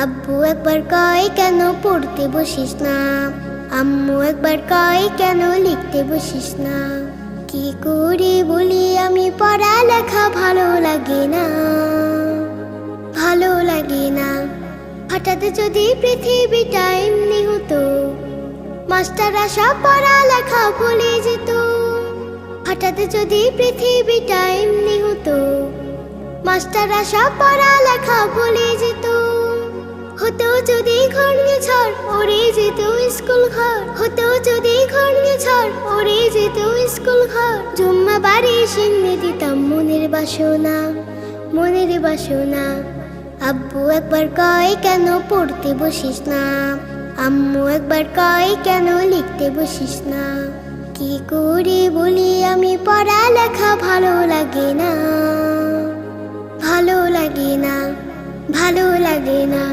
আব্বু একবার কয় কেন পড়তে বসিস না, আম্মু একবার কয় কেন লিখতে বসিস না। কি করে বলি আমি পড়ালেখা ভালো লাগে না, ভালো লাগে না। হঠাৎ যদি পৃথিবীটা এমনি হতো, মাস্টাররা সব পড়ালেখা ভুলে যেত। হঠাৎ যদি পৃথিবীটা এমনি হতো, মাস্টাররা সব পড়ালেখা ভুলে যেত। হতো যদি ঘূর্ণিঝড় উড়ে যেত স্কুল ঘর, হতো যদি ঘূর্ণিঝড় উড়ে যেত স্কুল ঘর। জুম্মা বাড়ি সিন্নি দিতাম মনের বাসনা, মনের বাসনা। আব্বু একবার কয় কেন পড়তে বসিস না, আম্মু একবার কয় কেন লিখতে বসিস না। কি করে বলি আমি পড়ালেখা ভালো লাগে না, ভালো লাগে না, ভালো লাগে না।